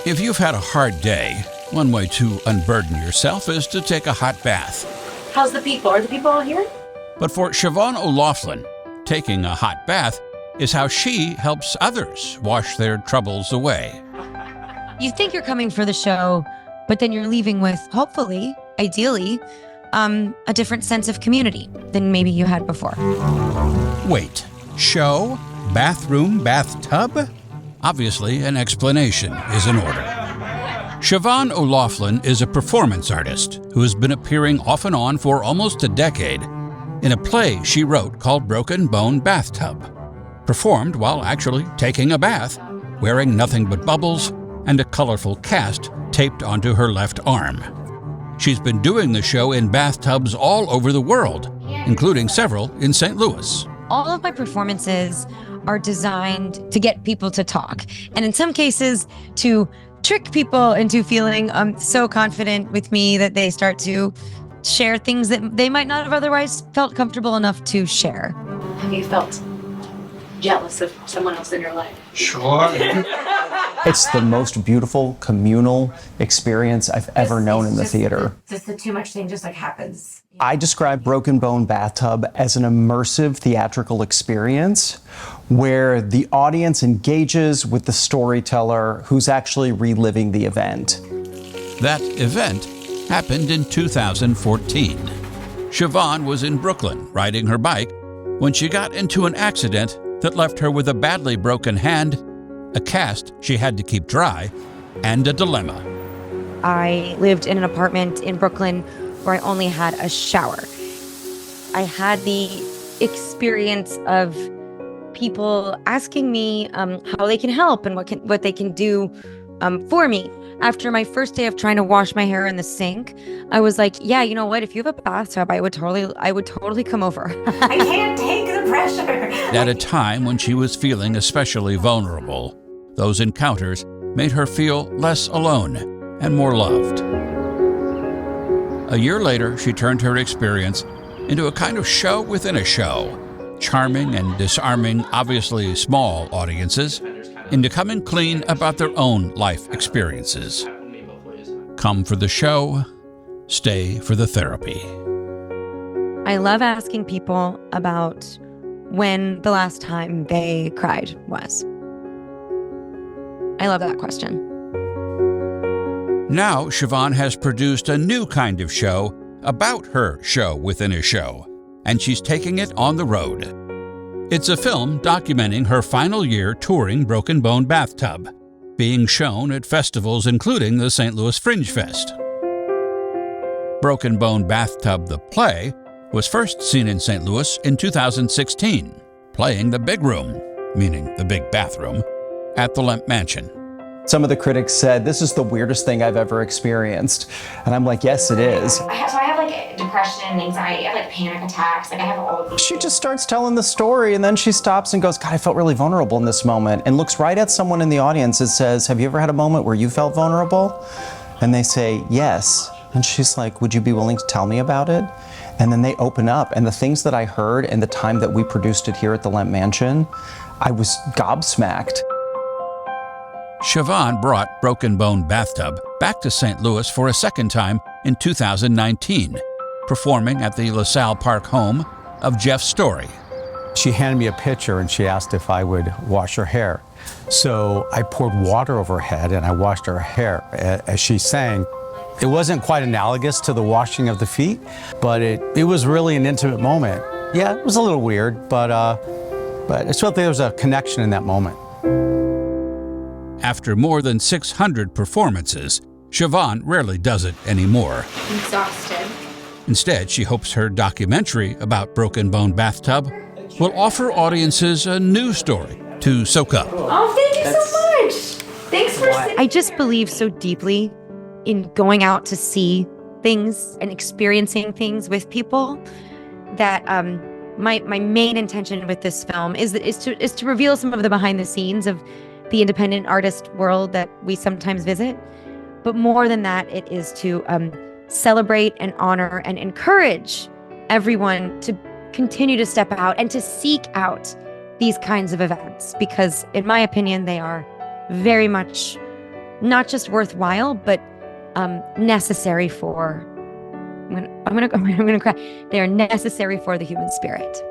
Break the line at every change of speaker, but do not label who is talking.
If you've had a hard day, one way to unburden yourself is to take a hot bath.
How's the people? Are the people all here?
But for Siobhán O'Loughlin, taking a hot bath is how she helps others wash their troubles away.
You think you're coming for the show, but then you're leaving with, hopefully, ideally, a different sense of community than maybe you had before.
Wait, show? Bathroom? Bathtub? Obviously, an explanation is in order. Siobhán O'Loughlin is a performance artist who has been appearing off and on for almost a decade in a play she wrote called Broken Bone Bathtub, performed while actually taking a bath, wearing nothing but bubbles and a colorful cast taped onto her left arm. She's been doing the show in bathtubs all over the world, including several in St. Louis.
All of my performances are designed to get people to talk, and in some cases to trick people into feeling so confident with me that they start to share things that they might not have otherwise felt comfortable enough to share.
Have you felt jealous of someone else in your life?
Sure.
It's the most beautiful communal experience I've ever known in the theater.
Just the too much thing just like happens.
I describe Broken Bone Bathtub as an immersive theatrical experience where the audience engages with the storyteller who's actually reliving the event.
That event happened in 2014. Siobhán was in Brooklyn riding her bike when she got into an accident that left her with a badly broken hand, a cast she had to keep dry, and a dilemma.
I lived in an apartment in Brooklyn where I only had a shower. I had the experience of people asking me how they can help and what they can do for me. After my first day of trying to wash my hair in the sink, I was like, yeah, you know what? If you have a bathtub, I would totally come over.
I can't take the pressure.
At a time when she was feeling especially vulnerable, those encounters made her feel less alone and more loved. A year later, she turned her experience into a kind of show within a show, charming and disarming obviously small audiences into coming clean about their own life experiences. Come for the show, stay for the therapy.
I love asking people about when the last time they cried was. I love that question.
Now, Siobhán has produced a new kind of show about her show within a show, and she's taking it on the road. It's a film documenting her final year touring Broken Bone Bathtub, being shown at festivals including the St. Louis Fringe Fest. Broken Bone Bathtub, the play, was first seen in St. Louis in 2016, playing the big room, meaning the big bathroom, at the Lemp Mansion.
Some of the critics said, this is the weirdest thing I've ever experienced. And I'm like, yes, it is.
I have like depression, anxiety, I have like panic attacks, like I have all these.
She just starts telling the story and then she stops and goes, God, I felt really vulnerable in this moment, and looks right at someone in the audience and says, have you ever had a moment where you felt vulnerable? And they say, yes. And she's like, would you be willing to tell me about it? And then they open up, and the things that I heard in the time that we produced it here at the Lemp Mansion, I was gobsmacked.
Siobhán brought Broken Bone Bathtub back to St. Louis for a second time in 2019, performing at the LaSalle Park home of Jeff Story.
She handed me a pitcher and she asked if I would wash her hair. So I poured water over her head and I washed her hair as she sang. It wasn't quite analogous to the washing of the feet, but it was really an intimate moment. Yeah, it was a little weird, but I felt like there was a connection in that moment.
After more than 600 performances, Siobhán rarely does it anymore.
I'm exhausted.
Instead, she hopes her documentary about Broken Bone Bathtub will offer audiences a new story to soak up.
Oh, thank you so much. Thanks for
I just believe so deeply in going out to see things and experiencing things with people that my main intention with this film is to reveal some of the behind the scenes of the independent artist world that we sometimes visit. But more than that, it is to celebrate and honor and encourage everyone to continue to step out and to seek out these kinds of events, because in my opinion, they are very much not just worthwhile, but necessary for. I'm gonna cry. They are necessary for the human spirit.